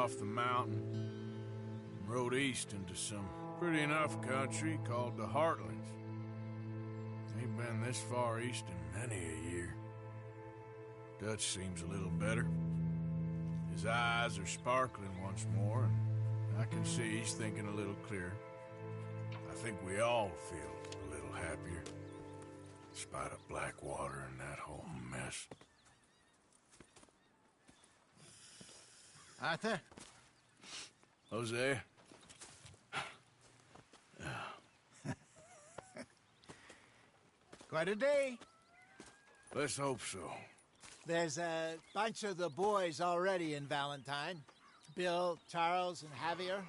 off the mountain and rode east into some pretty enough country called the Heartlands. Ain't been this far east in many a year. Dutch seems a little better. His eyes are sparkling once more, and I can see he's thinking a little clearer. I think we all feel a little happier, in spite of Blackwater and that whole mess. Arthur? Jose? Quite a day. Let's hope so. There's a bunch of the boys already in Valentine. Bill, Charles, and Javier.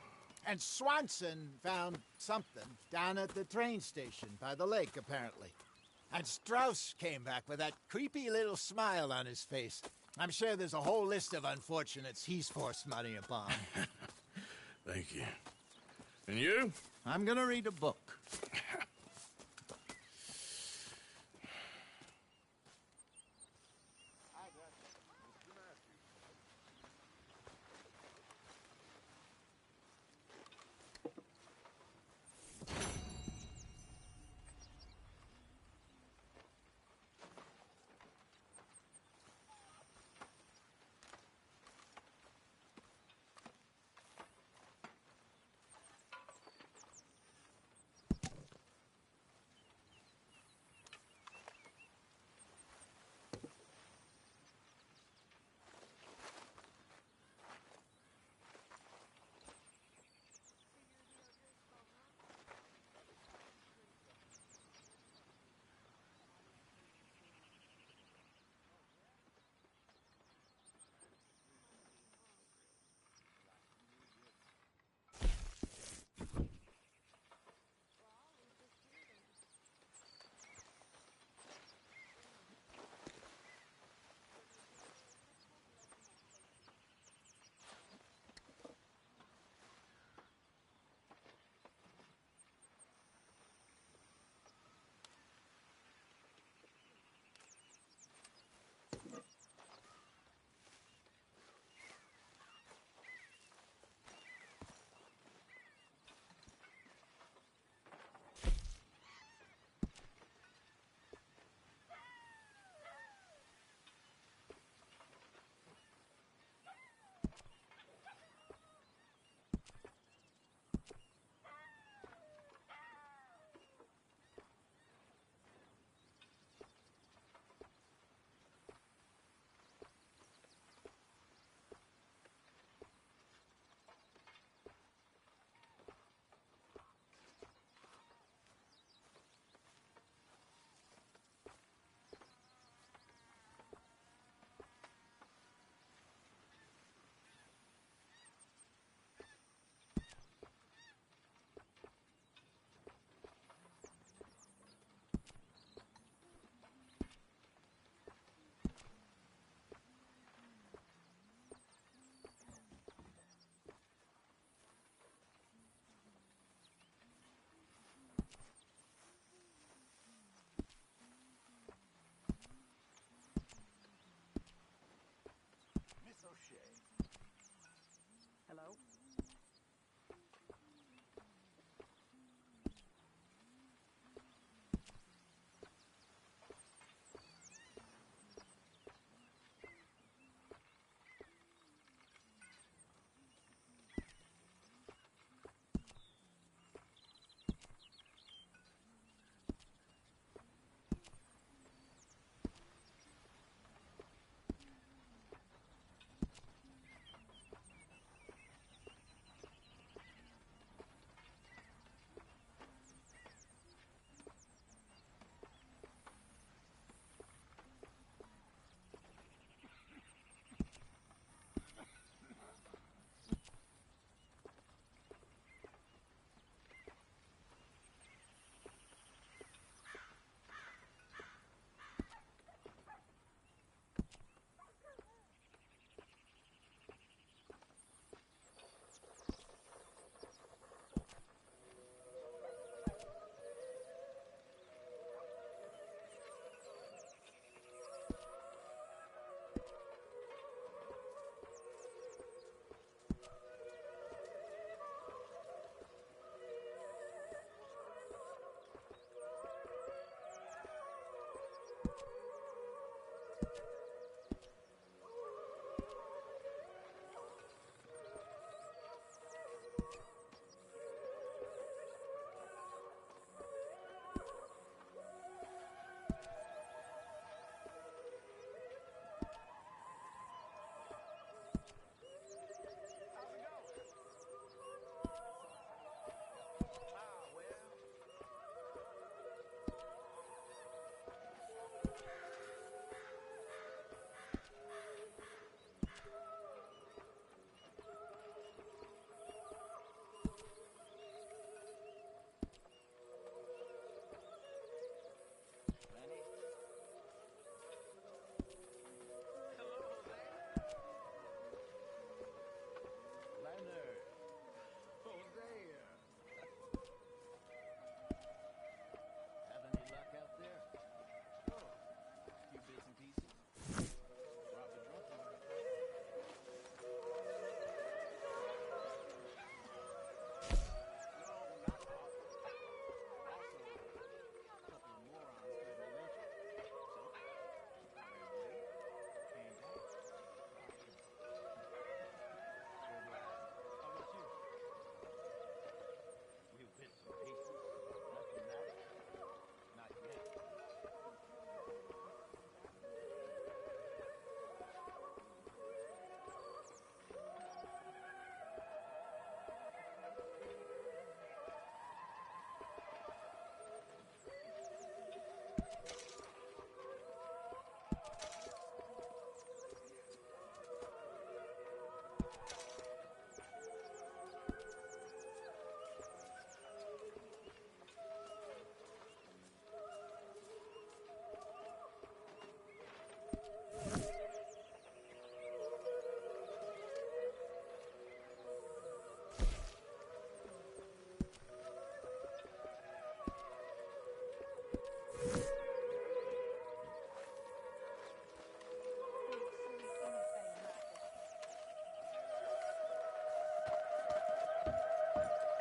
And Swanson found something down at the train station by the lake, apparently. And Strauss came back with that creepy little smile on his face. I'm sure there's a whole list of unfortunates he's forced money upon. Thank you. And you? I'm gonna read a book.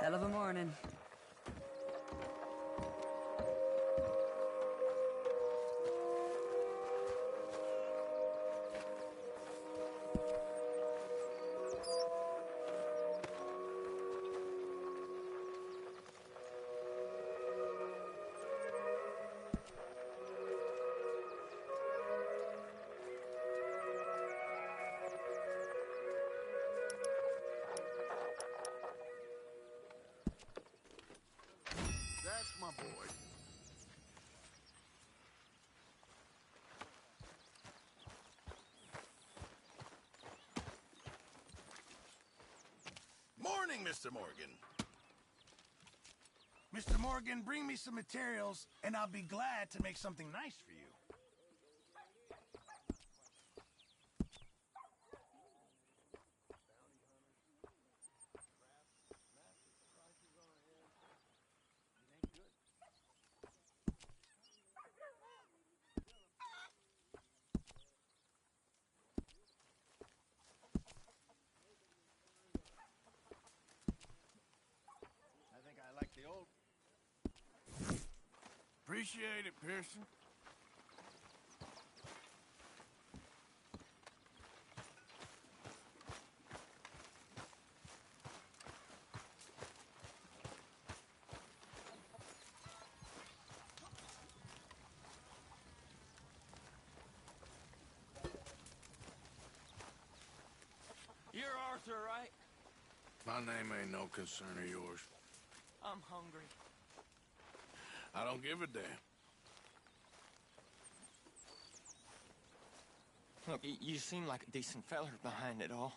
Hell of a morning. That's my boy. Morning, Mr. Morgan. Mr. Morgan, bring me some materials, and I'll be glad to make something nice for you. I think I like the old. Appreciate it, Pearson. You're Arthur, right? My name ain't no concern of yours. I'm hungry. I don't give a damn. Look, you seem like a decent feller behind it all.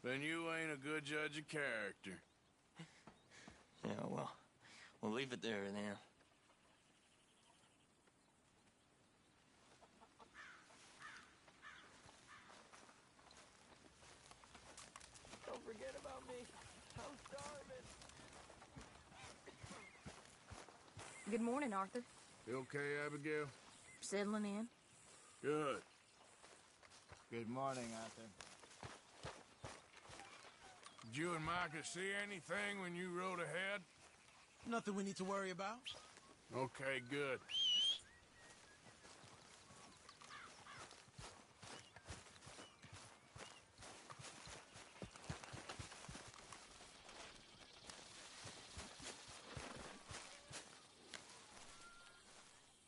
Then you ain't a good judge of character. Yeah, well, we'll leave it there then. Don't forget about me. I'm starving. Good morning, Arthur. You okay, Abigail? Settling in? Good. Good morning, Arthur. Did you and Micah see anything when you rode ahead? Nothing we need to worry about. Okay, good.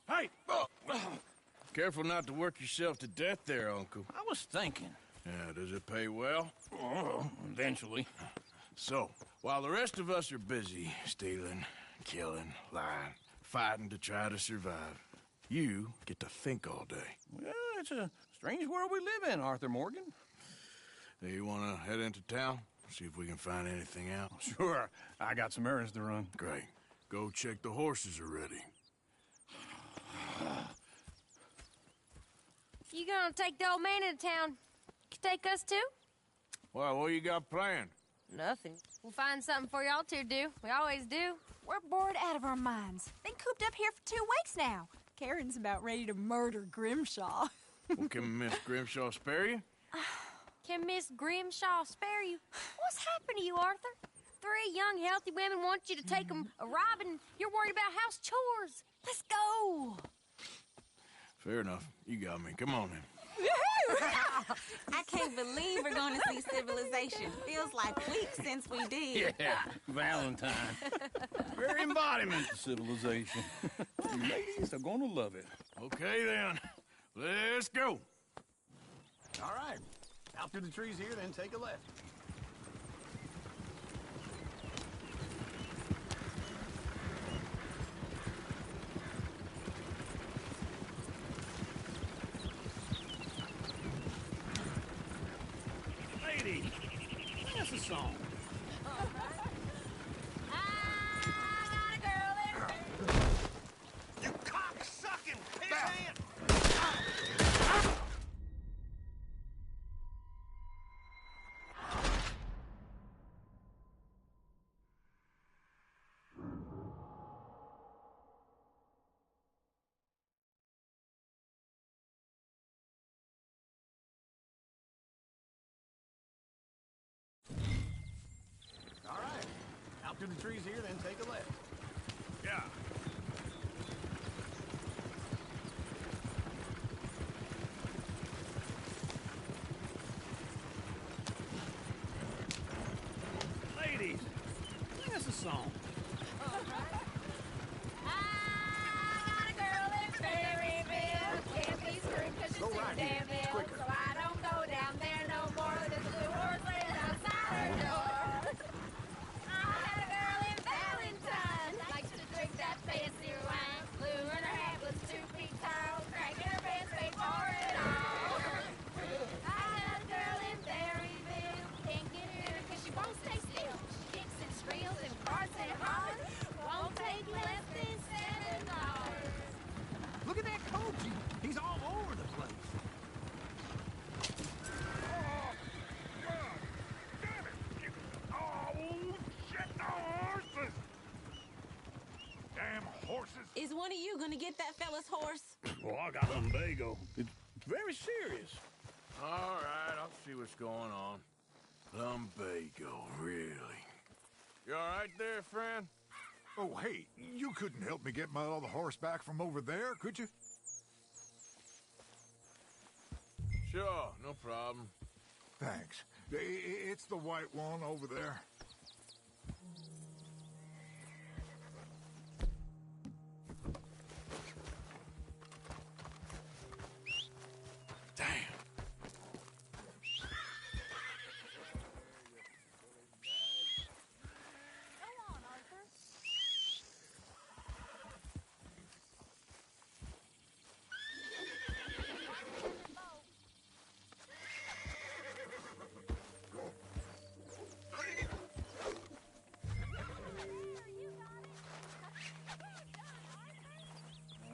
Hey! Careful not to work yourself to death there, Uncle. I was thinking. Yeah, does it pay well? Oh, eventually. So, while the rest of us are busy stealing, killing, lying, fighting to try to survive, you get to think all day. Well, it's a strange world we live in, Arthur Morgan. Hey, you want to head into town? See if we can find anything out? Sure, I got some errands to run. Great. Go check the horses are ready. You gonna take the old man into town? Can take us too? Well, what you got planned? Nothing. We'll find something for y'all to do. We always do. We're bored out of our minds. Been cooped up here for 2 weeks now. Karen's about ready to murder Grimshaw. Well, can Miss Grimshaw spare you? Can Miss Grimshaw spare you? What's happened to you, Arthur? 3 young, healthy women want you to take them a robbing. You're worried about house chores. Let's go. Fair enough. You got me. Come on then. I can't believe we're going to see civilization. Feels like weeks since we did. Yeah, Valentine. Very embodiment of civilization. You ladies are gonna love it. Okay then. Let's go. All right. Out through the trees here, then take a left. Lady, sing us a song. I got a girl there. You cock-sucking pig-man! All right. through the trees here, then take a left. Yeah. Ladies, sing us a song. I got a girl in Berryville. Can't be screwed 'cause she's Go too right here. damn It's ill. quicker. So I don't go down there no more. There's a blue horse laying outside her door. I had a girl in Valentine. Likes to drink that fancy wine. Blue and her hat was 2 feet tall. Cracking her pants, paid for it all. I had a girl in Berryville. Can't get her in 'cause she won't stay still. She kicks and squeals and barks and hollers. Won't take less than $7. Look at that Koji. He's all over the place. Damn horses! Is one of you gonna get that fella's horse? Well, I got lumbago. It's very serious. All right, I'll see what's going on. Lumbago, really? You all right there, friend? Oh, hey, you couldn't help me get my other horse back from over there, could you? Sure, no problem. Thanks. It's the white one over there. Damn. Go on, Arthur.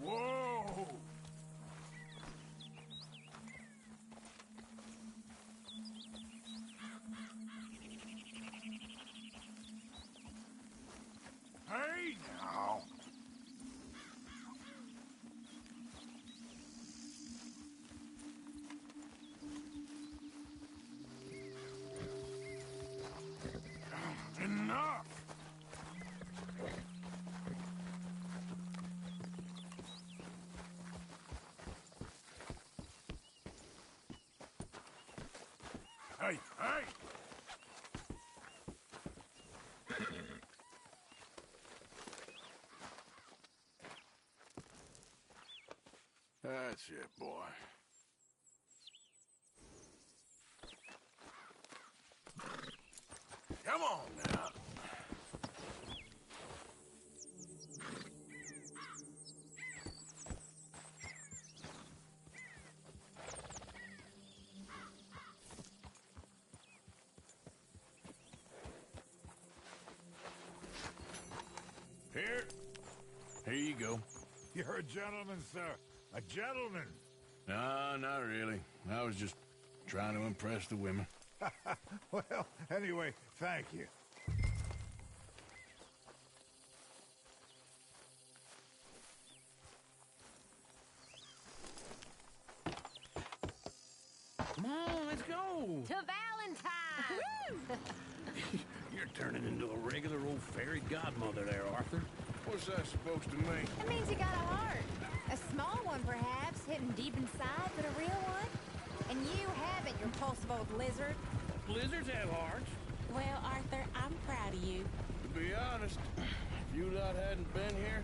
Whoa! Hey, now. Enough! Hey, hey! That's it, boy. Come on now. Here you go. You're a gentleman, sir. A gentleman. No, not really. I was just trying to impress the women. Well, anyway, thank you. Come on, let's go. To Valentine! You're turning into a regular old fairy godmother there, Arthur. What's that supposed to mean? That means you got a heart. A small one, perhaps, hidden deep inside, but a real one. And you haven't, you repulsive old lizard. Blizzards have hearts. Well, Arthur, I'm proud of you. To be honest, if you lot hadn't been here,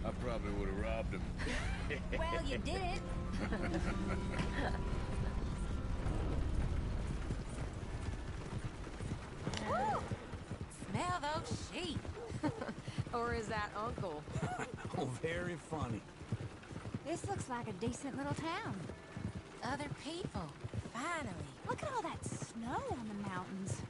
I probably would have robbed him. Well, you did it. Woo! Smell those sheep. Or is that Uncle? Oh, very funny. This looks like a decent little town. Other people. Finally. Look at all that snow on the mountains.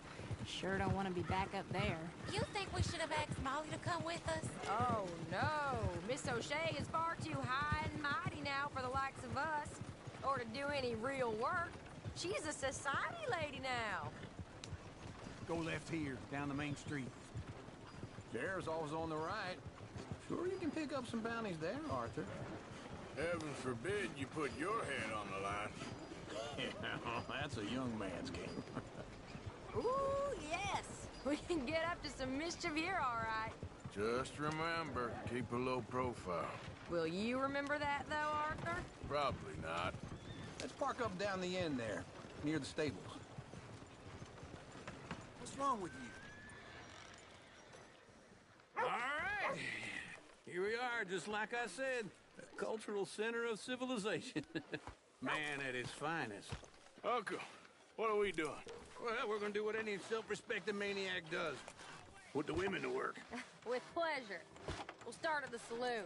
Sure don't want to be back up there. You think we should have asked Molly to come with us? Oh, no. Miss O'Shea is far too high and mighty now for the likes of us. Or to do any real work. She's a society lady now. Go left here, down the main street. There's always on the right. Sure you can pick up some bounties there, Arthur. Heaven forbid you put your head on the line. Yeah, that's a young man's game. Ooh, yes. We can get up to some mischief here, all right. Just remember, keep a low profile. Will you remember that, though, Arthur? Probably not. Let's park up down the end there, near the stables. What's wrong with you? All right. Here we are, just like I said. The cultural center of civilization. Man at its finest. Uncle, what are we doing? Well, we're gonna do what any self-respecting maniac does. Put the women to work. With pleasure. We'll start at the saloon.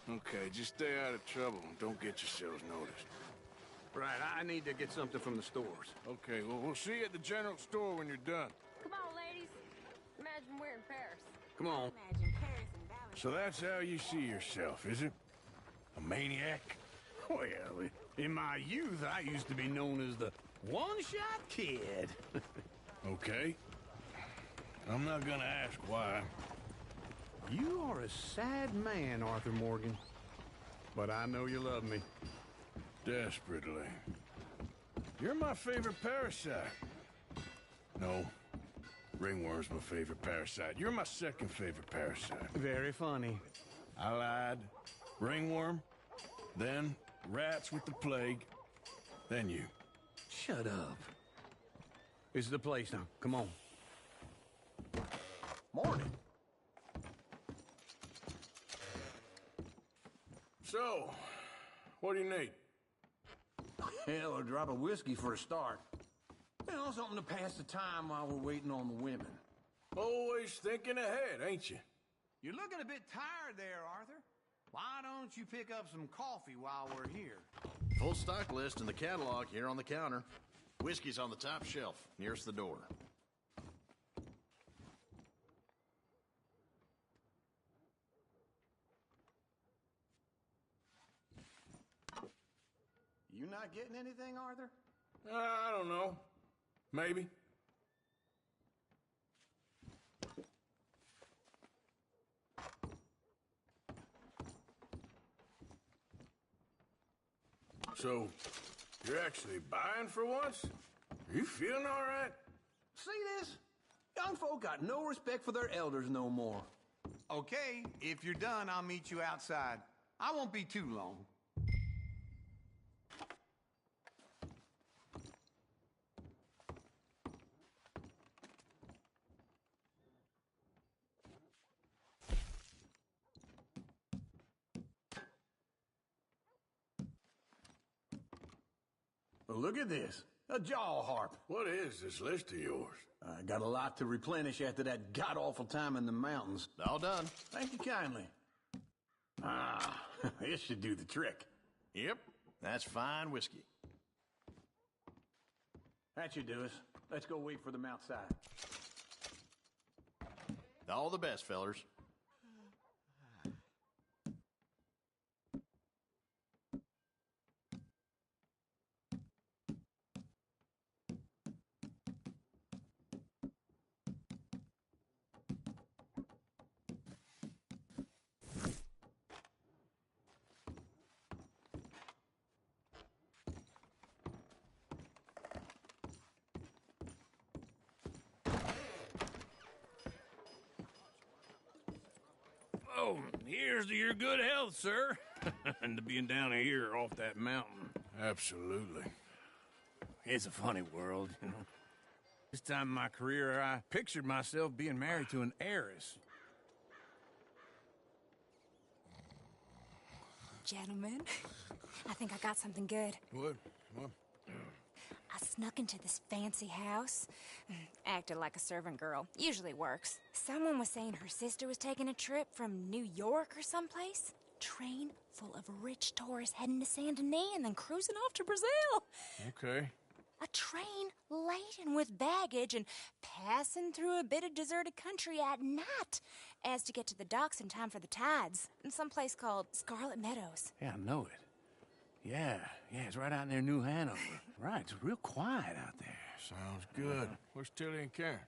Okay, just stay out of trouble and don't get yourselves noticed. Right, I need to get something from the stores. Okay, well, we'll see you at the general store when you're done. Come on, ladies. Imagine we're in Paris. Come on. Imagine Paris and Valentine. So that's how you see yourself, is it? A maniac? Well, in my youth, I used to be known as the one-shot kid. Okay. I'm not gonna ask why. You are a sad man, Arthur Morgan. But I know you love me. Desperately. You're my favorite parasite. No. Ringworm's my favorite parasite. You're my second favorite parasite. Very funny. I lied. Ringworm. Then rats with the plague. Then you. Shut up. This is the place now. Come on. Morning. So, what do you need? Hell, a drop of whiskey for a start. You know, something to pass the time while we're waiting on the women. Always thinking ahead, ain't you? You're looking a bit tired there, Arthur. Why don't you pick up some coffee while we're here? Full stock list in the catalog here on the counter. Whiskey's on the top shelf, nearest the door. You not getting anything, Arthur? I don't know. Maybe. So, you're actually buying for once? Are you feeling all right? See this? Young folk got no respect for their elders no more. Okay, if you're done, I'll meet you outside. I won't be too long. Well, look at this. A jaw harp. What is this list of yours? I got a lot to replenish after that god-awful time in the mountains. All done. Thank you kindly. Ah, this should do the trick. Yep, that's fine whiskey. That should do us. Let's go wait for them outside. All the best, fellers. Oh, here's to your good health, sir. And to being down here off that mountain. Absolutely. It's a funny world, you know. This time in my career, I pictured myself being married to an heiress. Gentlemen, I think I got something good. What? I snuck into this fancy house. Acted like a servant girl. Usually works. Someone was saying her sister was taking a trip from New York or someplace. Train full of rich tourists heading to Saint Denis and then cruising off to Brazil. Okay. A train laden with baggage and passing through a bit of deserted country at night as to get to the docks in time for the tides in some place called Scarlet Meadows. Yeah, I know it. Yeah, it's right out near New Hanover. Right, it's real quiet out there. Sounds good. Where's Tilly and Karen?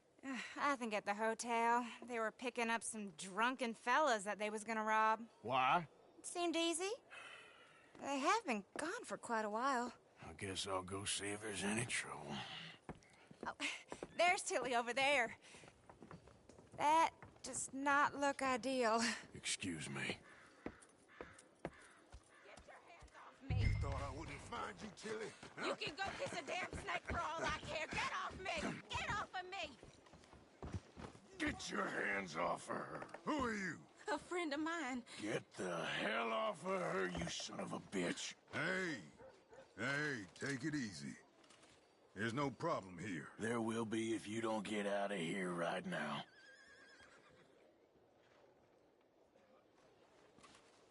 I think at the hotel. They were picking up some drunken fellas that they was gonna rob. Why? It seemed easy. They have been gone for quite a while. I guess I'll go see if there's any trouble. Oh, there's Tilly over there. That does not look ideal. Excuse me. Get your hands off me. Thought I wouldn't find you, Tilly. You can go kiss a damn snake for all I care. Get off me! Get off of me! Get your hands off of her. Who are you? A friend of mine. Get the hell off of her, you son of a bitch. Hey, take it easy. There's no problem here. There will be if you don't get out of here right now.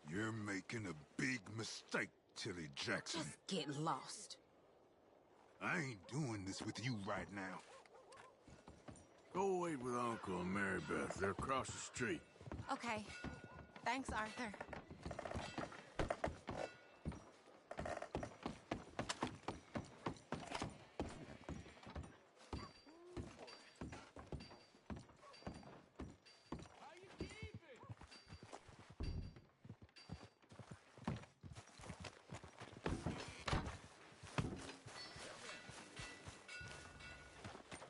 You're making a big mistake, Tilly Jackson. Just get lost. I ain't doing this with you right now. Go wait with Uncle and Mary Beth. They're across the street. Okay. Thanks, Arthur.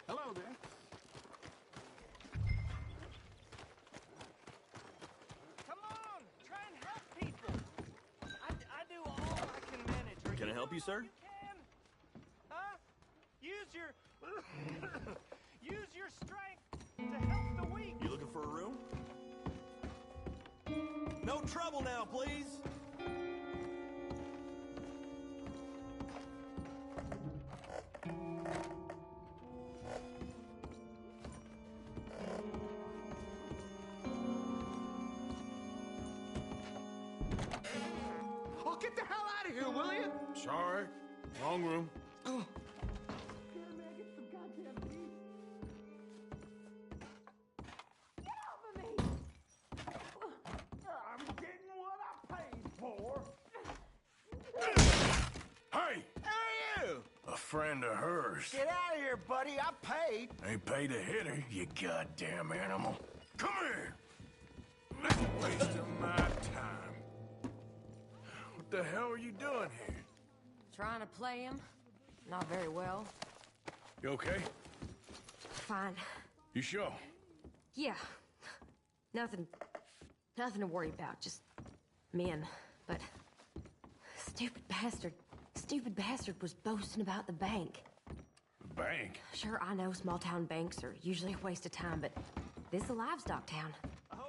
Hello there. Come on, try and help people. I do all I can manage. Can I help you, sir? You can. Huh? Use your use your strength to help the weak. You looking for a room? No trouble now, please. Oh, get the hell out of here, will you? Sorry. Wrong room. I'm getting what I paid for. Hey! Hey, you! A friend of hers. Get out of here, buddy. I paid. Ain't paid to hit her, you goddamn animal. Come here! Waste of my time. What the hell are you doing here? Trying to play him. Not very well. You okay? Fine. You sure? Yeah. Nothing to worry about. Just men. But stupid bastard was boasting about the bank. The bank? Sure, I know small town banks are usually a waste of time, but this is a livestock town.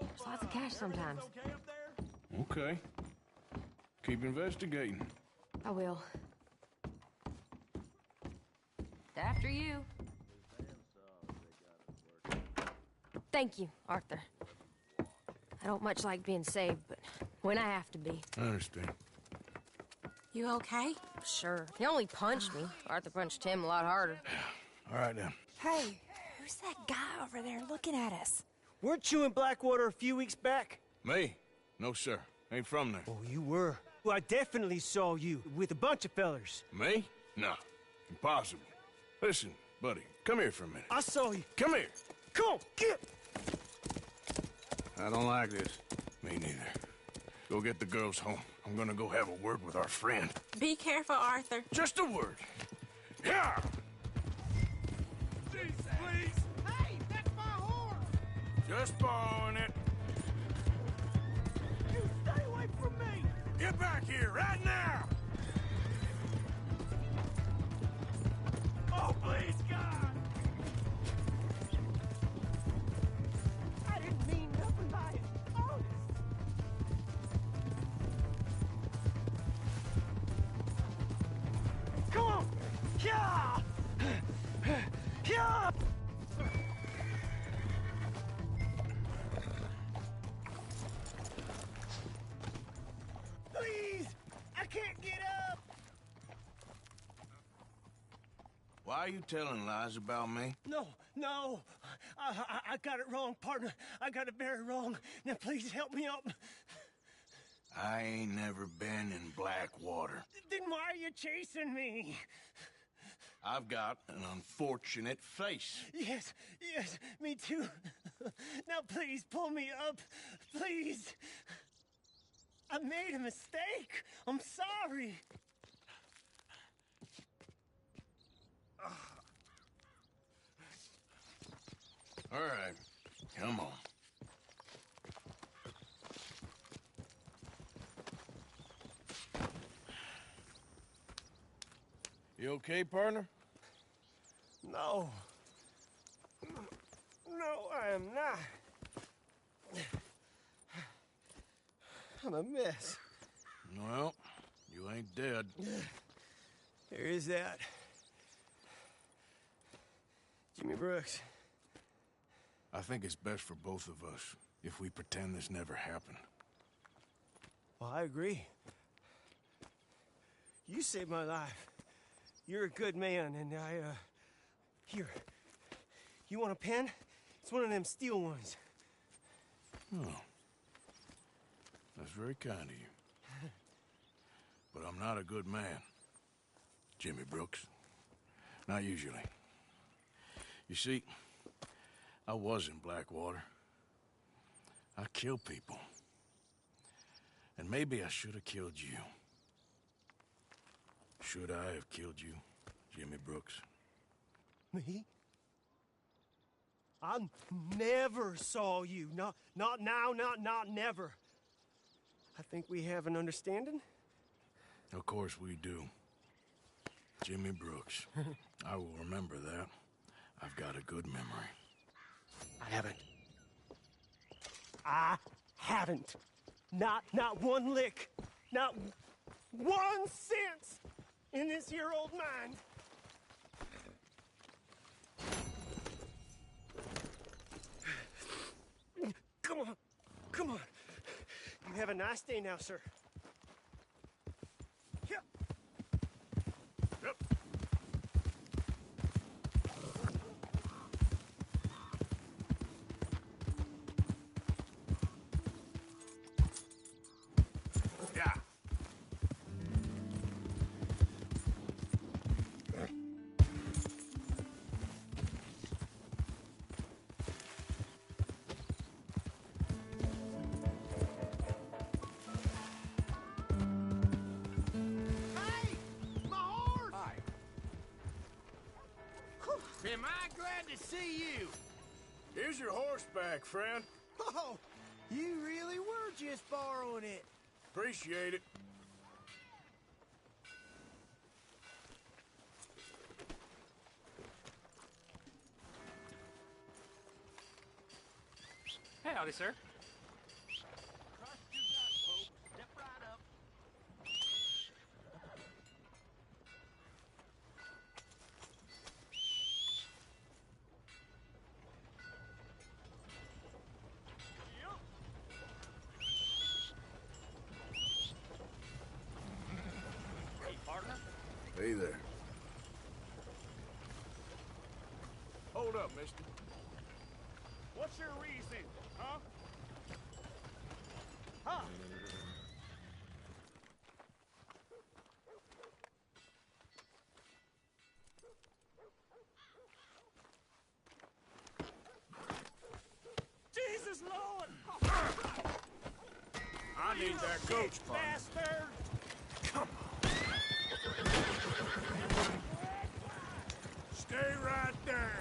There's lots of cash sometimes. Okay up there? Okay. Keep investigating. I will. After you. Thank you, Arthur. I don't much like being saved, but when I have to be. I understand. You okay? Sure. He only punched me. Arthur punched him a lot harder. All right, then. Hey, who's that guy over there looking at us? Weren't you in Blackwater a few weeks back? Me? No, sir. Ain't from there. Oh, you were. Well, I definitely saw you with a bunch of fellers. Me? No. Impossible. Listen, buddy, come here for a minute. I saw you. Come here. Come on, get! I don't like this. Me neither. Go get the girls home. I'm gonna go have a word with our friend. Be careful, Arthur. Just a word. Yeah! Jeez, please! Hey, that's my horse! Just borrowing it. You stay away from me! Get back here right now! Oh, please, God! I didn't mean nothing by it. Honest. Come on! Yeah! Yeah! Please! I can't get up! Why are you telling lies about me? No. I got it wrong, partner. I got it very wrong. Now, please help me up. I ain't never been in Blackwater. Then why are you chasing me? I've got an unfortunate face. Yes, me too. Now, please, pull me up. Please. I made a mistake. I'm sorry. All right. Come on. You okay, partner? No. No, I am not. I'm a mess. Well, you ain't dead. There is that. Jimmy Brooks. I think it's best for both of us if we pretend this never happened. Well, I agree. You saved my life. You're a good man, and Here. You want a pen? It's one of them steel ones. Oh. That's very kind of you. But I'm not a good man, Jimmy Brooks. Not usually. You see, I was in Blackwater. I kill people. And maybe I should have killed you. Should I have killed you, Jimmy Brooks? Me? I never saw you. Not now, not never. I think we have an understanding. Of course we do. Jimmy Brooks. I will remember that. I've got a good memory. I haven't. Not one lick. Not 1 cent in this here old mine. Come on. You have a nice day now, sir. Yep. Yeah. Am I glad to see you? Here's your horseback, friend. Oh, you really were just borrowing it. Appreciate it. Howdy, sir. Step right up. Hey, partner. Hey there. Hold up, mister. What's your reason, huh? Huh? Jesus Lord! I need that coach, partner. Bastard! Stay right there.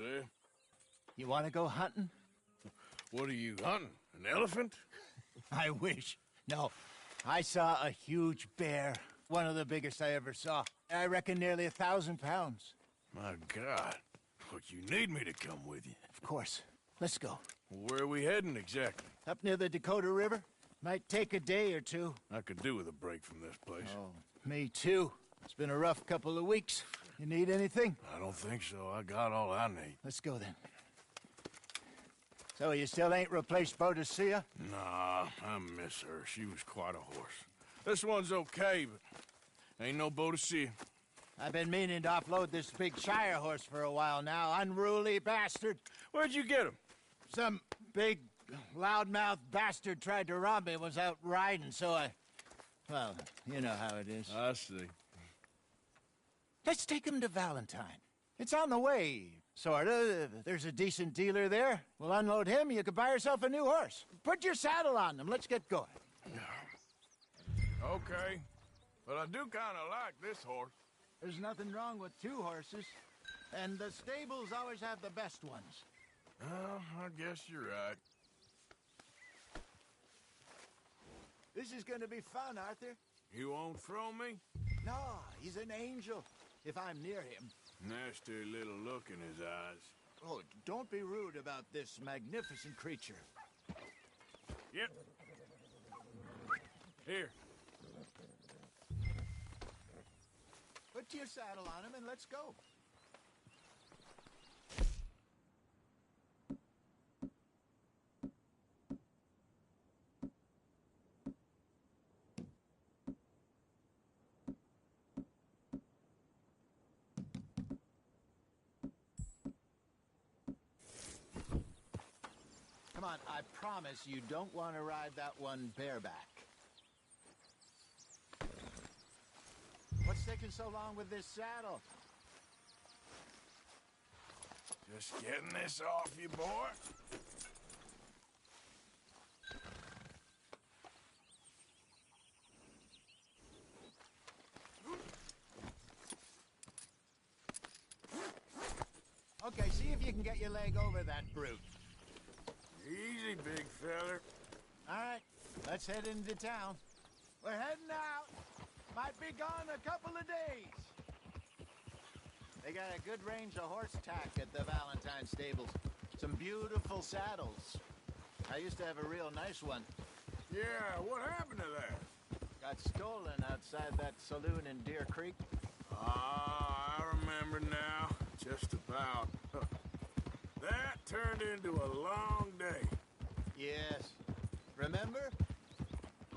eh? You want to go hunting? What are you hunting? An elephant? I wish. No. I saw a huge bear. One of the biggest I ever saw. I reckon nearly 1,000 pounds. My God. Look, you need me to come with you. Of course. Let's go. Where are we heading exactly? Up near the Dakota River. Might take a day or two. I could do with a break from this place. Oh, me too. It's been a rough couple of weeks. You need anything? I don't think so. I got all I need. Let's go then. So you still ain't replaced Boadicea? Nah, I miss her. She was quite a horse. This one's okay, but ain't no Boadicea. I've been meaning to offload this big Shire horse for a while now. Unruly bastard. Where'd you get him? Some big, loudmouth bastard tried to rob me, was out riding, so I... Well, you know how it is. I see. Let's take him to Valentine. It's on the way, sorta. There's a decent dealer there. We'll unload him, you could buy yourself a new horse. Put your saddle on them, let's get going. Okay, but I do kind of like this horse. There's nothing wrong with two horses, and the stables always have the best ones. Well, I guess you're right. This is gonna be fun, Arthur. You won't throw me? No, he's an angel, if I'm near him. Nasty little look in his eyes. Oh, don't be rude about this magnificent creature. Yep. Here. Put your saddle on him and let's go. Come on, I promise you don't want to ride that one bareback. What's taking so long with this saddle? Just getting this off you, boy. Okay, see if you can get your leg over that brute. Easy, big feller. All right, let's head into town. We're heading out. Might be gone a couple of days. They got a good range of horse tack at the Valentine stables. Some beautiful saddles. I used to have a real nice one. Yeah, what happened to that? Got stolen outside that saloon in Deer Creek. Ah, I remember now. Just about. That turned into a long day. Yes. Remember?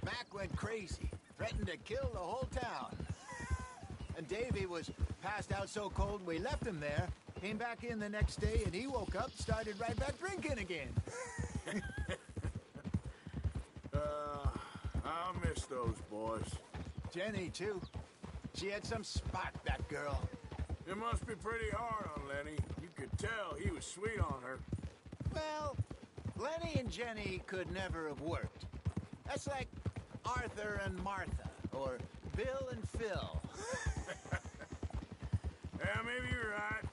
Mac went crazy. Threatened to kill the whole town. And Davy was passed out so cold we left him there. Came back in the next day and he woke up, started right back drinking again. I'll miss those boys. Jenny, too. She had some spot, that girl. It must be pretty hard on Lenny. You could tell he was sweet on her. Well, Lenny and Jenny could never have worked. That's like Arthur and Martha, or Bill and Phil. Yeah, maybe you're right.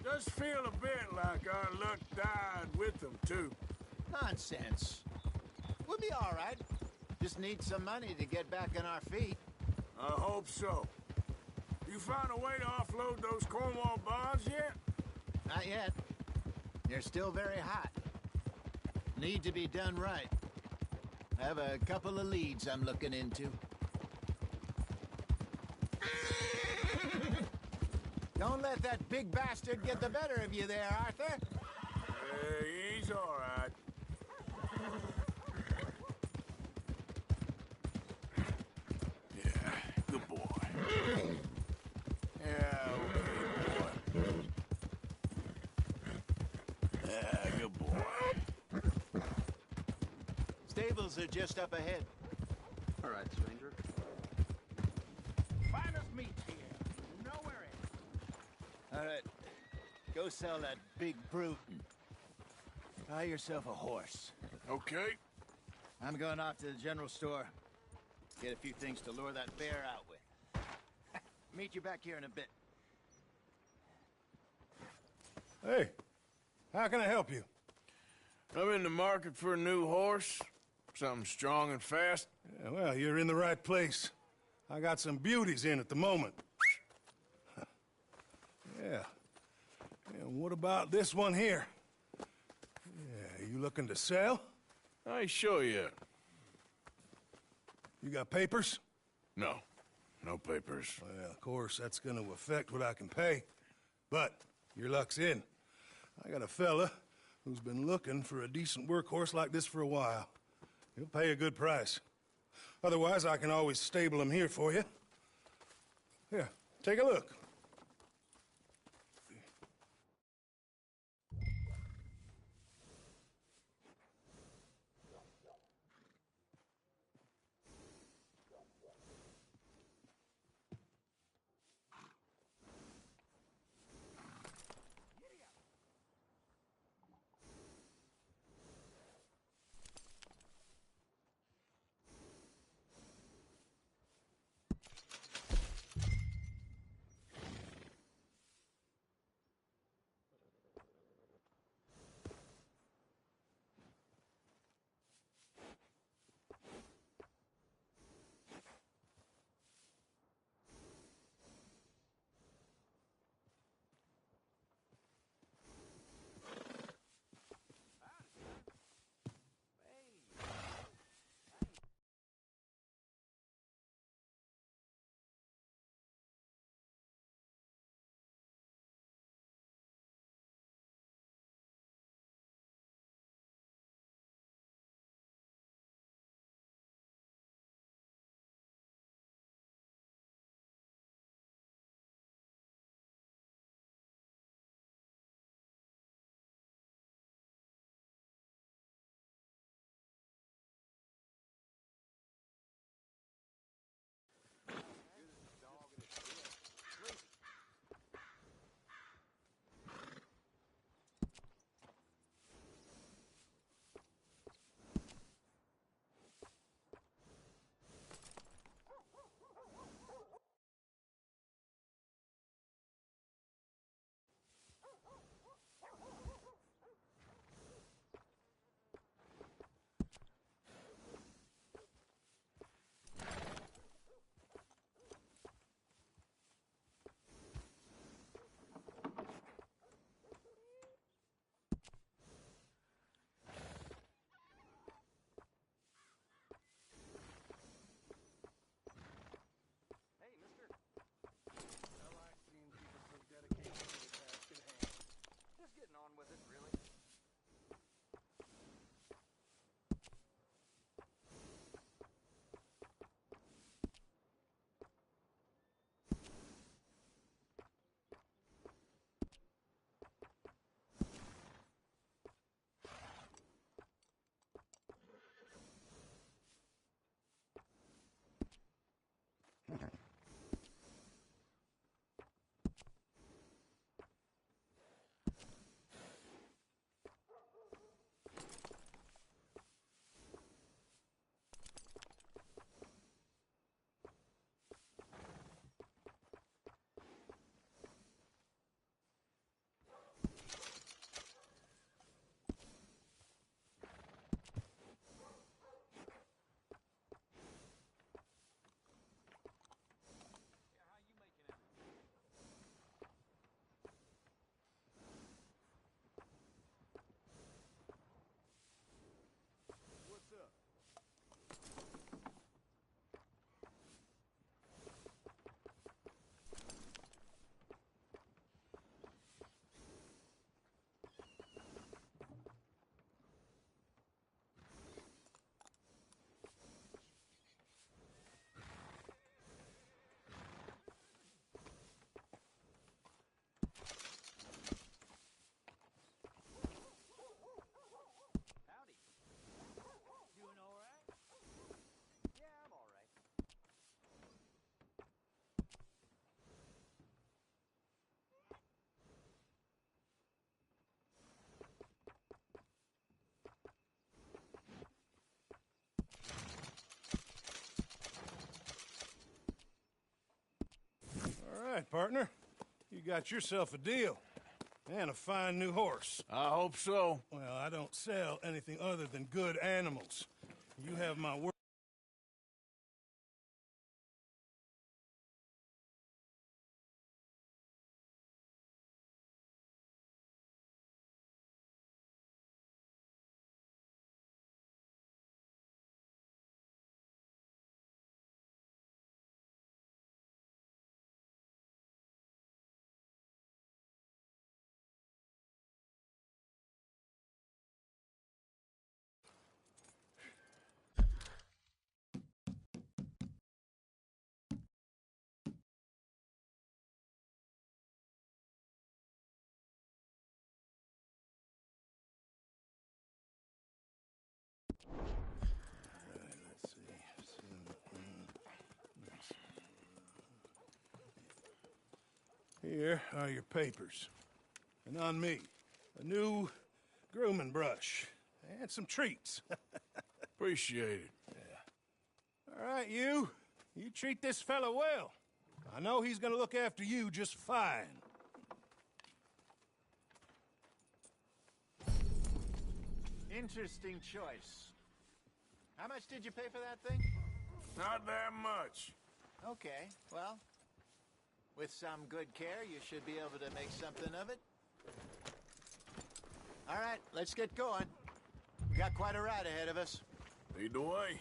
Does feel a bit like our luck died with them, too. Nonsense. We'll be all right. Just need some money to get back on our feet. I hope so. You found a way to offload those Cornwall bonds yet? Not yet. They're still very hot. Need to be done right. I have a couple of leads I'm looking into. Don't let that big bastard get the better of you there, Arthur. He's all right. Yeah, good boy. Yeah, okay, boy. Yeah, good boy. Stables are just up ahead. All right, stranger. Finest meat here. Nowhere in. All right. Go sell that big brute and buy yourself a horse. Okay. I'm going off to the general store. Get a few things to lure that bear out with. Meet you back here in a bit. Hey, How can I help you? I'm in the market for a new horse. Something strong and fast. Yeah, well, you're in the right place. I got some beauties in at the moment. Yeah. And what about this one here? Yeah, you looking to sell? I ain't sure yet. You got papers? No. No papers. Well, of course, that's gonna affect what I can pay. But your luck's in. I got a fella who's been looking for a decent workhorse like this for a while. He'll pay a good price. Otherwise, I can always stable him here for you. Here, take a look. All right, partner. You got yourself a deal. And a fine new horse. I hope so. Well, I don't sell anything other than good animals. You have my word. Here are your papers. And on me, a new grooming brush and some treats. Appreciate it. Yeah. All right, you treat this fella well. I know he's gonna look after you just fine. Interesting choice. How much did you pay for that thing? Not that much. Okay, well, with some good care, you should be able to make something of it. All right, let's get going. We got quite a ride ahead of us. Lead the way.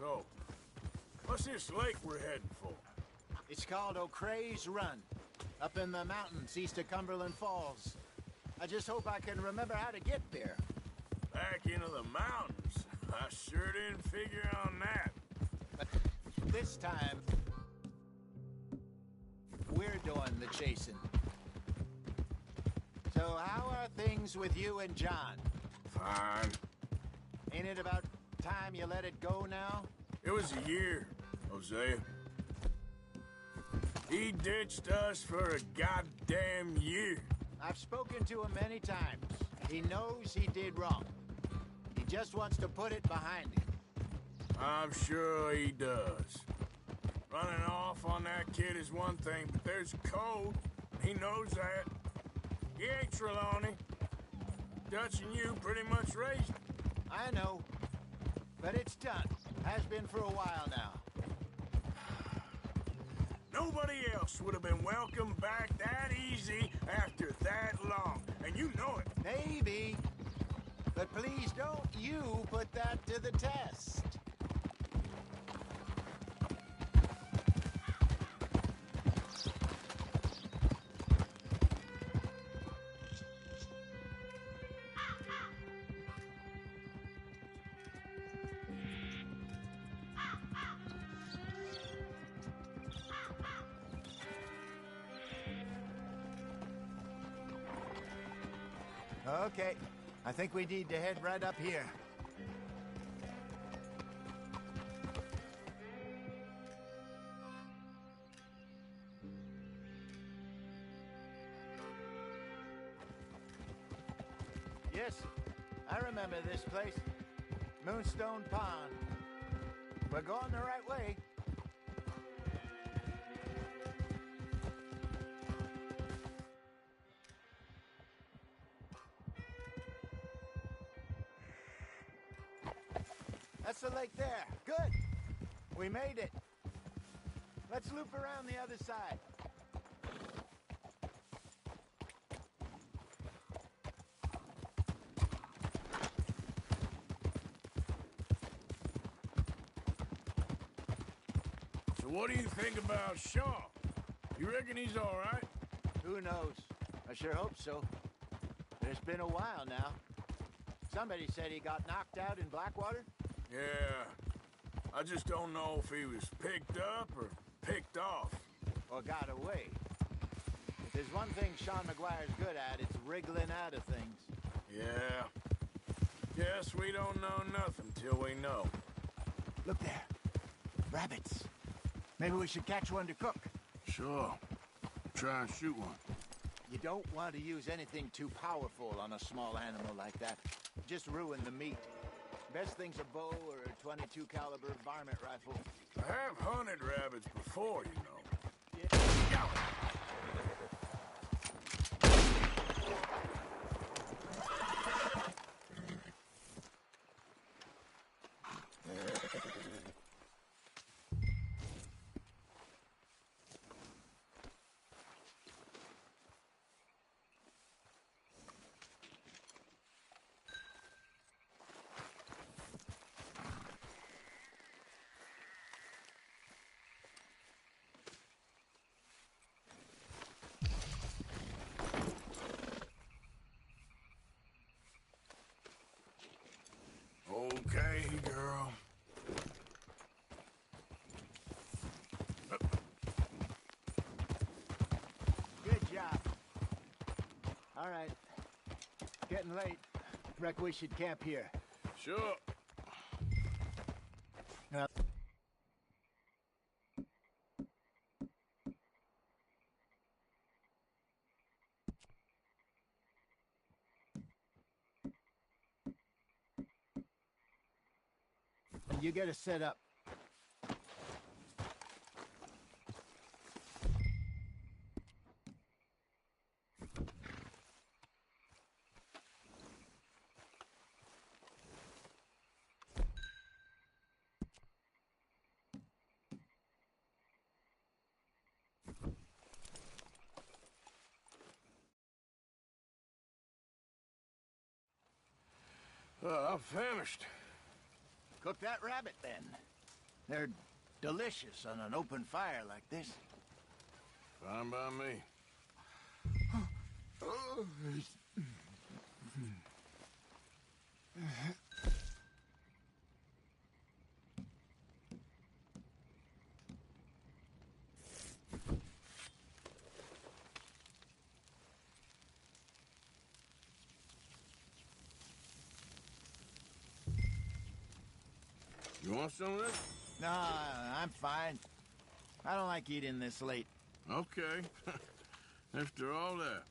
So, what's this lake we're heading for? It's called O'Creagh's Run, up in the mountains east of Cumberland Falls. I just hope I can remember how to get there. Back into the mountains? I sure didn't figure on that. But this time, we're doing the chasing. So how are things with you and John? Fine. Ain't it about time you let it go now? It was a year, Hosea. He ditched us for a goddamn year. I've spoken to him many times. He knows he did wrong. He just wants to put it behind him. I'm sure he does. Running off on that kid is one thing, but there's code. He knows that. He ain't Trelawney. Dutch and you pretty much raised him. I know. But it's done. Has been for a while now. Nobody else would have been welcomed back that easy after that long. And you know it. Maybe. But please don't you put that to the test. Okay, I think we need to head right up here. Yes, I remember this place. Moonstone Pond. We're going the right way. That's the lake there. Good. We made it. Let's loop around the other side. So what do you think about Shaw? You reckon he's all right? Who knows? I sure hope so. But it's been a while now. Somebody said he got knocked out in Blackwater. Yeah. I just don't know if he was picked up or picked off. Or got away. If there's one thing Sean McGuire's good at, it's wriggling out of things. Yeah. Guess we don't know nothing till we know. Look there. Rabbits. Maybe we should catch one to cook. Sure. Try and shoot one. You don't want to use anything too powerful on a small animal like that. Just ruin the meat. Best thing's a bow or a .22 caliber varmint rifle. I have hunted rabbits before, you know. Yeah. Okay, girl. Good job. All right. Getting late. Reckon we should camp here. Sure. Well, you get us set up. I'm famished. Cook that rabbit, then. They're delicious on an open fire like this. Fine by me. You want some of this? No, I'm fine. I don't like eating this late. Okay. After all that.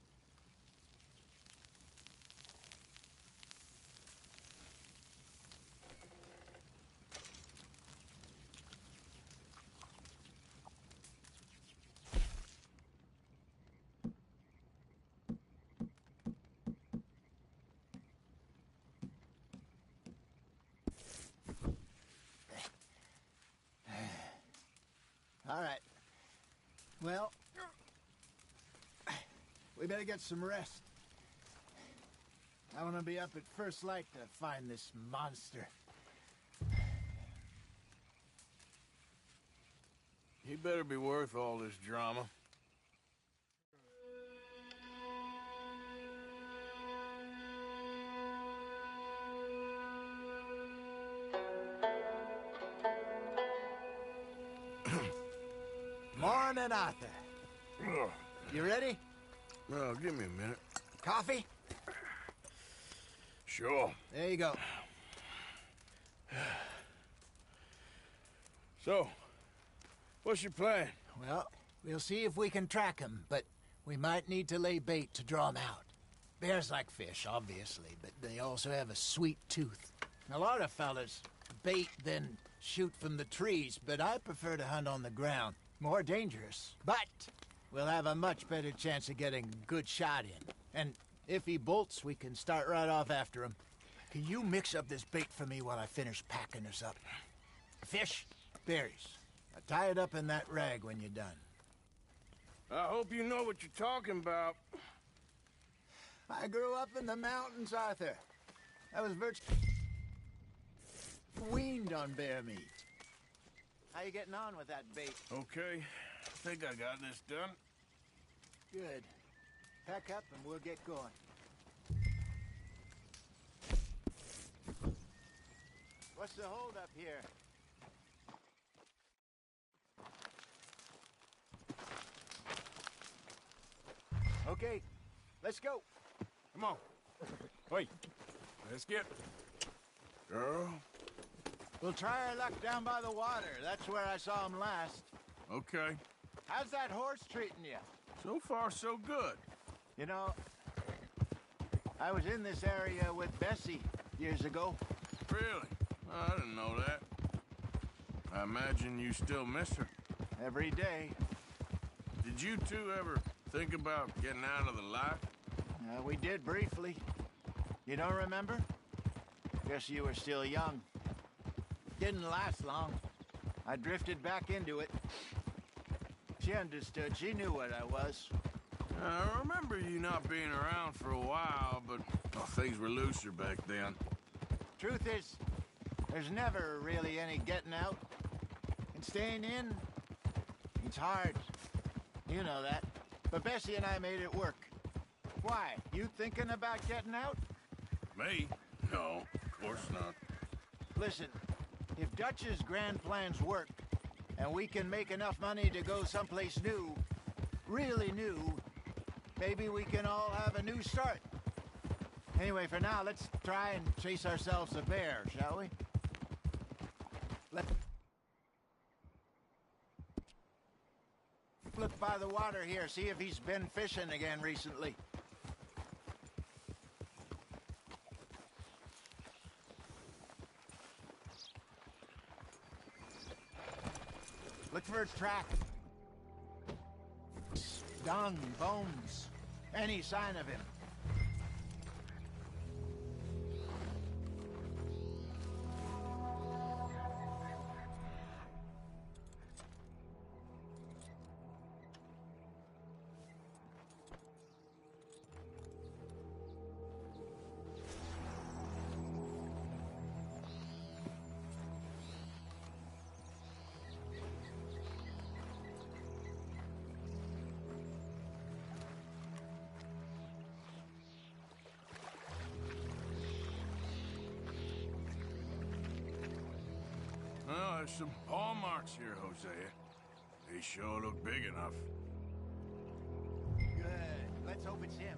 All right. Well, we better get some rest. I want to be up at first light to find this monster. He better be worth all this drama. Morning, Arthur. You ready? Well, give me a minute. Coffee? Sure. There you go. So, what's your plan? Well, we'll see if we can track him, but we might need to lay bait to draw him out. Bears like fish, obviously, but they also have a sweet tooth. A lot of fellas bait, then shoot from the trees, but I prefer to hunt on the ground. More dangerous, but we'll have a much better chance of getting a good shot in. And if he bolts, we can start right off after him. Can you mix up this bait for me while I finish packing us up? Fish, berries. Now tie it up in that rag when you're done. I hope you know what you're talking about. I grew up in the mountains, Arthur. I was virtually weaned on bear meat. How you getting on with that bait? Okay, I think I got this done. Good. Pack up and we'll get going. What's the holdup here? Okay, let's go. Come on. Wait, let's get... Girl? We'll try our luck down by the water. That's where I saw him last. Okay. How's that horse treating you? So far, so good. You know, I was in this area with Bessie years ago. Really? I didn't know that. I imagine you still miss her. Every day. Did you two ever think about getting out of the life? We did briefly. You don't remember? Guess you were still young. didn't last long. I drifted back into it. She understood. She knew what I was. I remember you not being around for a while, but well, things were looser back then. Truth is, there's never really any getting out. And staying in, it's hard. You know that. But Bessie and I made it work. Why? You thinking about getting out? Me? No, of course not. Listen, if Dutch's grand plans work, and we can make enough money to go someplace new, really new, maybe we can all have a new start. Anyway, for now, let's try and chase ourselves a bear, shall we? Look by the water here, see if he's been fishing again recently. Look for a track. Dung, bones, any sign of him. Well, there's some paw marks here, Hosea. They sure look big enough. Good. Let's hope it's him.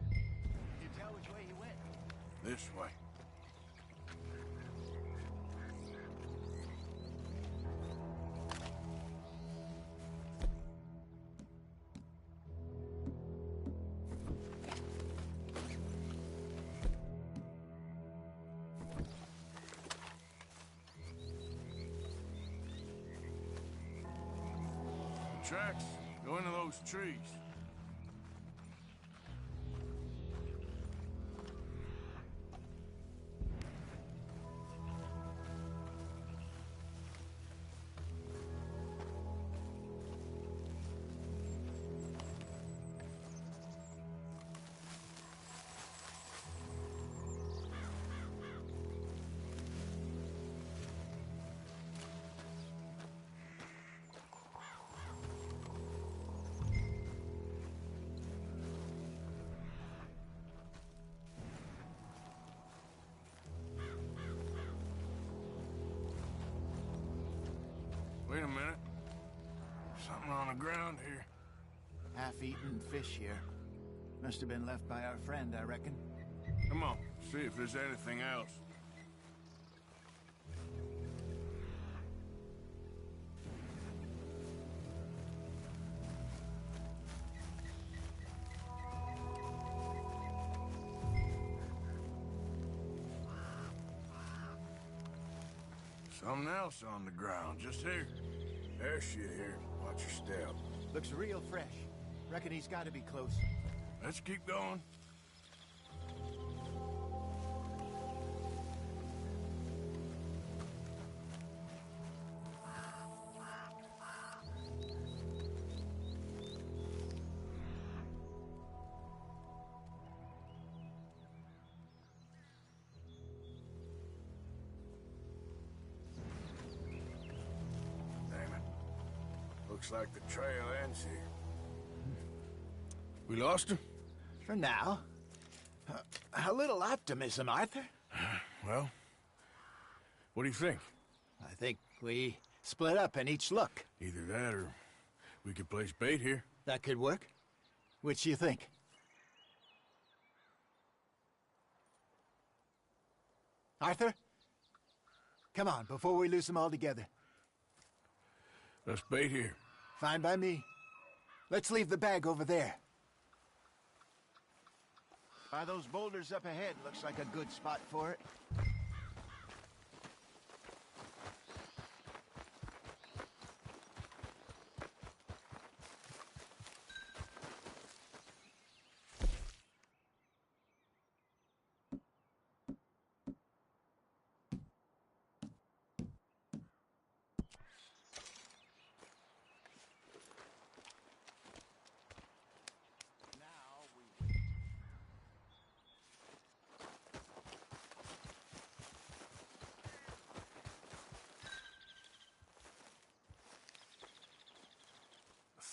Can you tell which way he went? This way. Tracks go into those trees. Wait a minute. Something on the ground here. Half-eaten fish here. Must have been left by our friend, I reckon. Come on, see if there's anything else. Something else on the ground, just here. There's shit here. Watch your step. Looks real fresh. Reckon he's got to be close. Let's keep going. Looks like the trail ends here. We lost him? For now. A little optimism, Arthur. Well, what do you think? I think we split up and each look. Either that or we could place bait here. That could work. Which do you think? Arthur? Come on, before we lose them all together. Let's bait here. Fine by me. Let's leave the bag over there. By those boulders up ahead, looks like a good spot for it.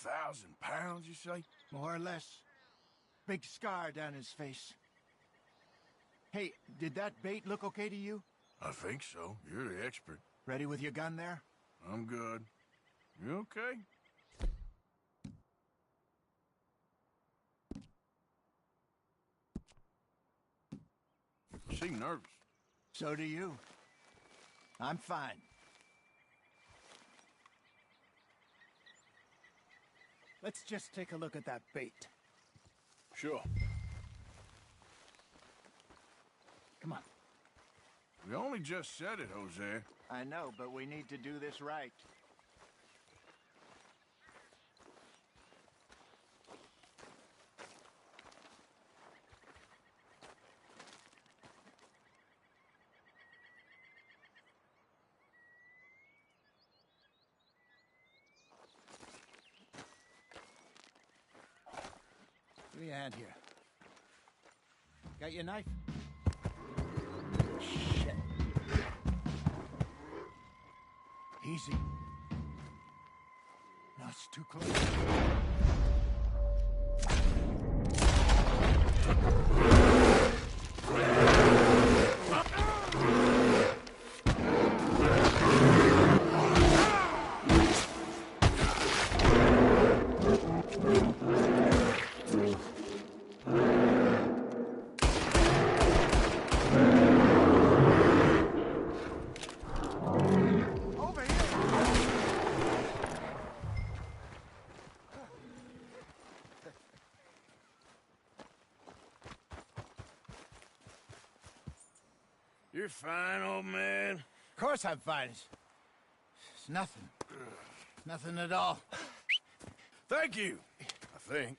2,000 pounds, you say? More or less. Big scar down his face. Hey, did that bait look okay to you? I think so. You're the expert. Ready with your gun there? I'm good. You okay? You seem nervous. So do you. I'm fine. Let's just take a look at that bait. Sure. Come on. We only just said it, Jose. I know, but we need to do this right. Give me a hand here. Got your knife? Shit. Easy. No, it's too close. You're fine, old man. Of course I'm fine. It's nothing. Nothing at all. Thank you, I think.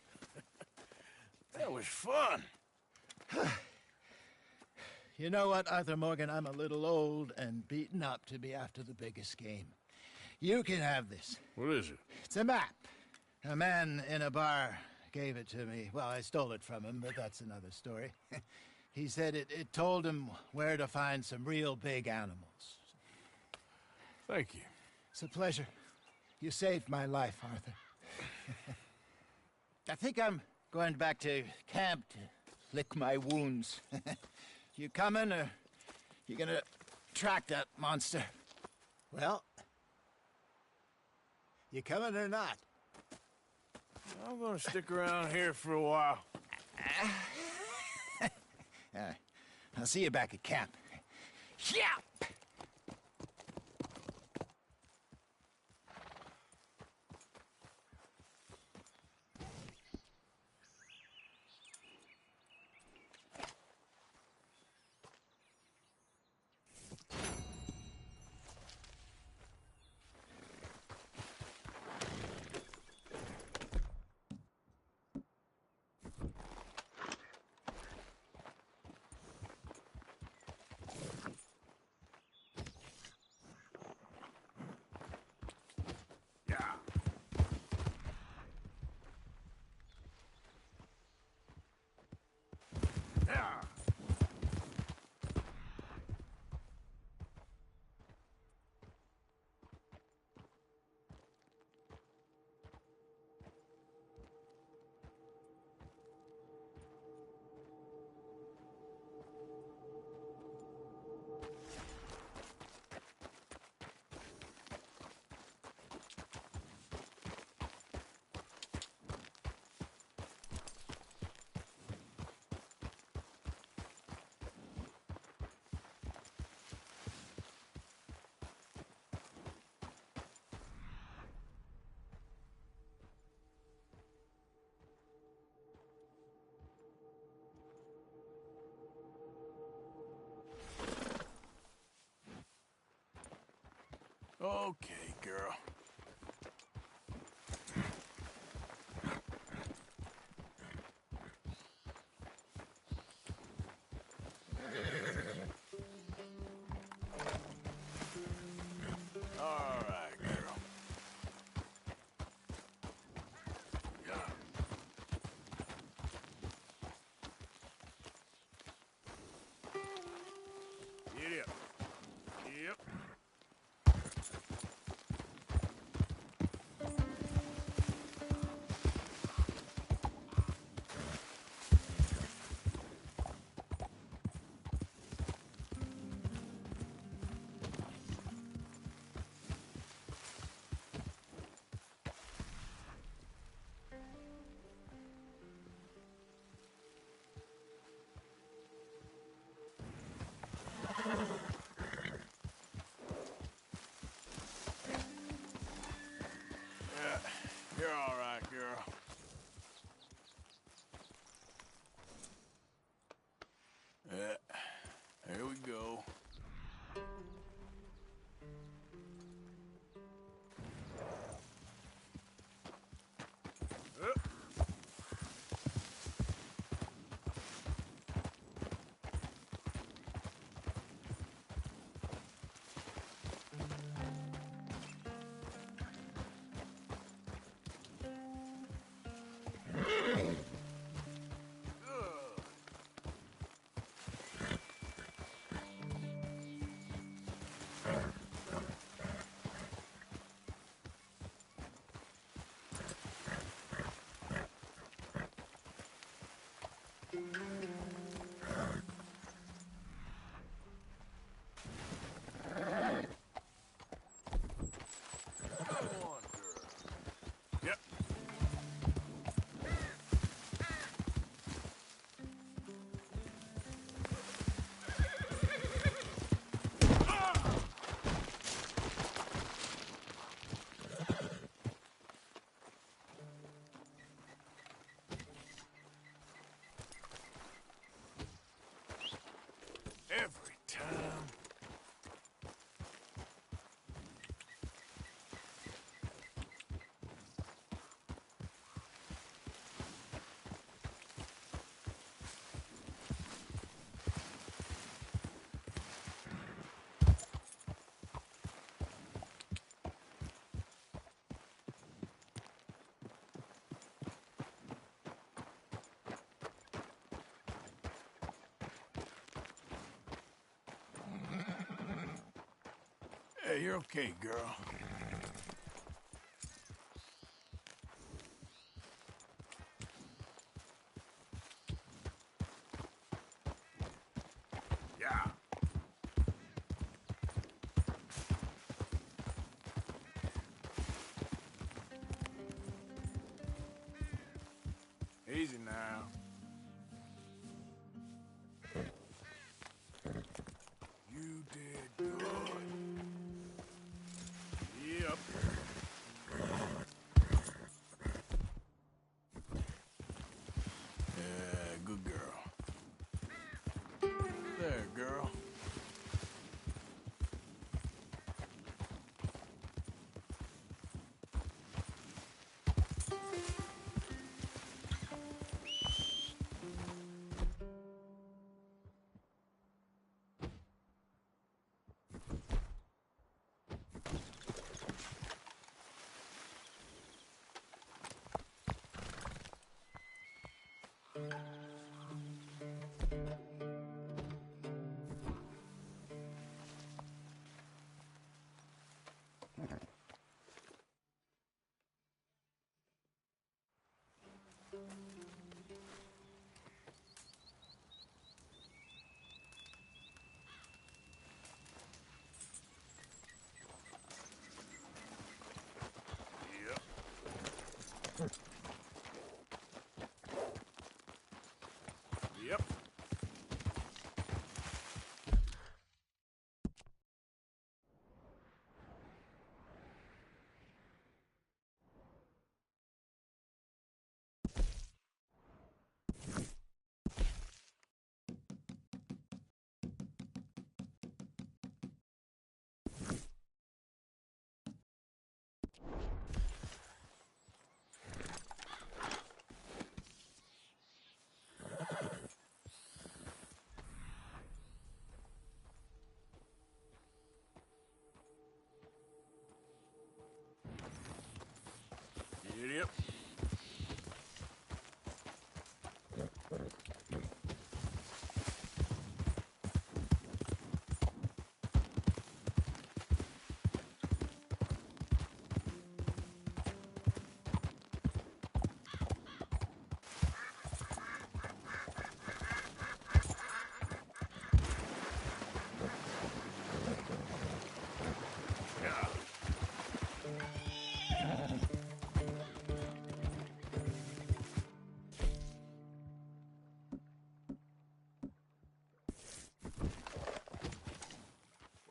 That was fun. You know what, Arthur Morgan? I'm a little old and beaten up to be after the biggest game. You can have this. What is it? It's a map. A man in a bar gave it to me. Well, I stole it from him, but that's another story. He said it told him where to find some real big animals. Thank you. It's a pleasure. You saved my life, Arthur. I think I'm going back to camp to lick my wounds. You coming, or you gonna track that monster? Well, you coming or not? I'm gonna stick around here for a while. All right. I'll see you back at camp. Yeah! Okay, girl. All right, girl. Yeah. Get up. Yep. Every time. Hey, you're okay, girl. Yeah. Easy now. You did good. Yep. Yeah, good girl. There, girl. Yep. Yep.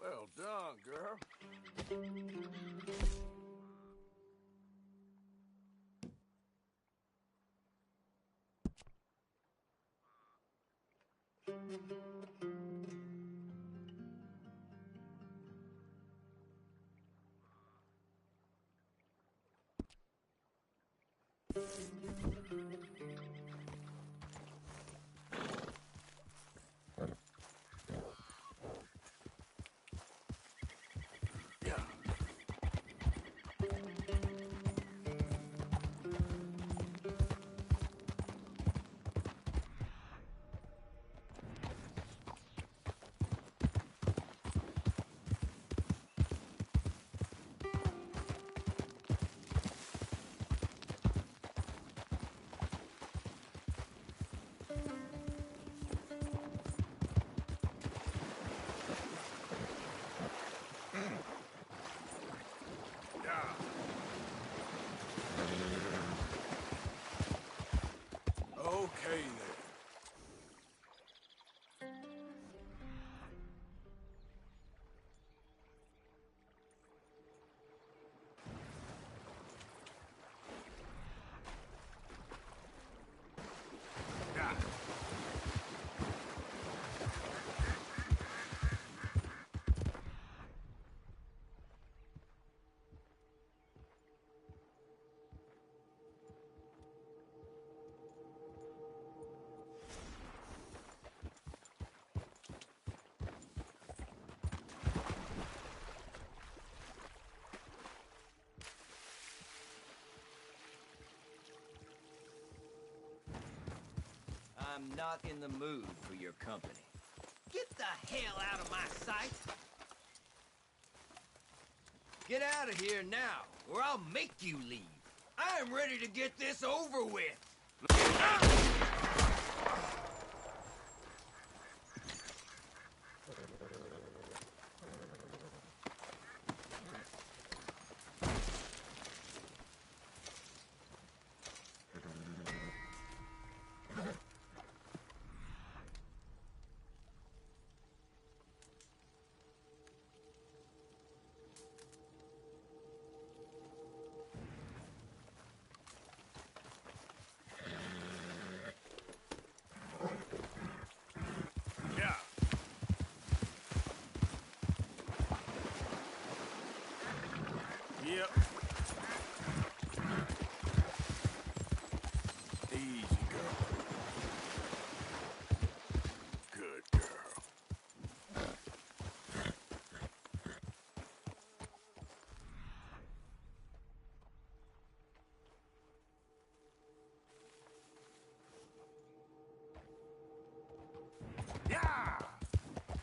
Well done, girl. I'm not in the mood for your company. Get the hell out of my sight! Get out of here now, or I'll make you leave. I'm ready to get this over with. Yep. Easy, girl. Good girl. Yeah!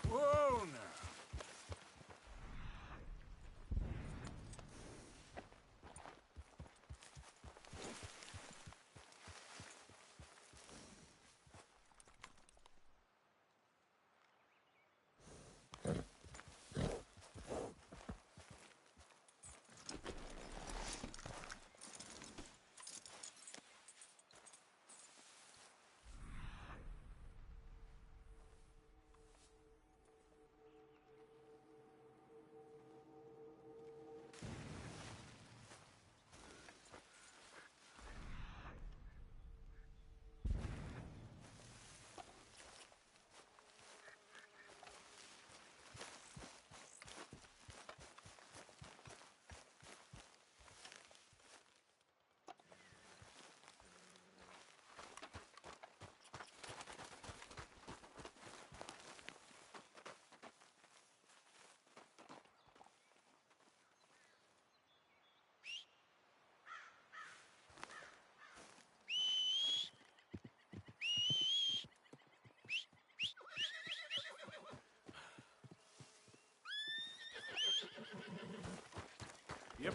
Whoa, now.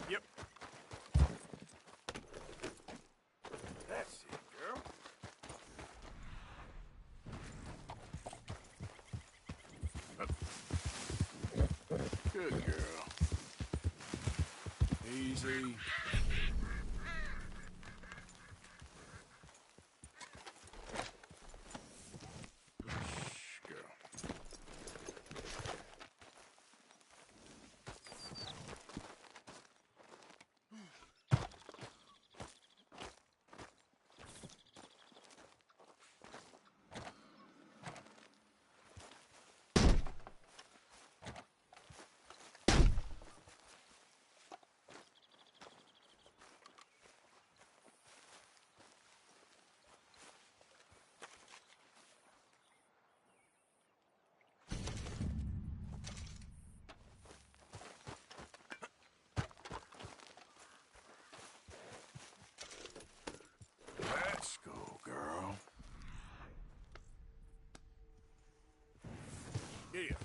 Yep. That's it, girl. Good girl. Easy. Shh, girl. Let's go, girl. Yeah.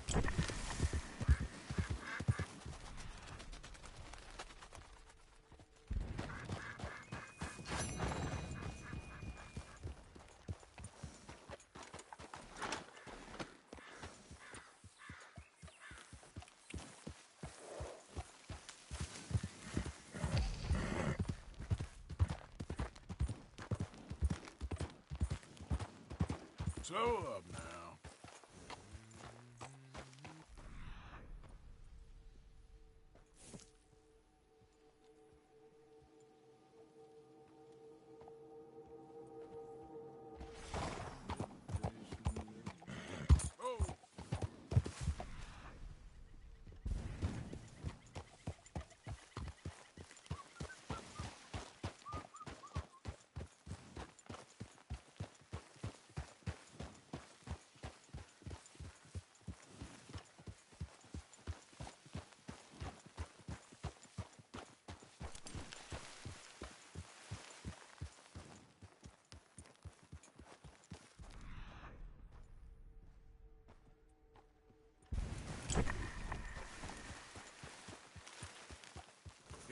Slow up now.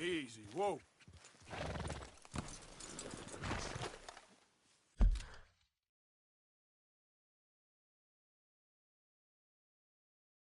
Easy, whoa.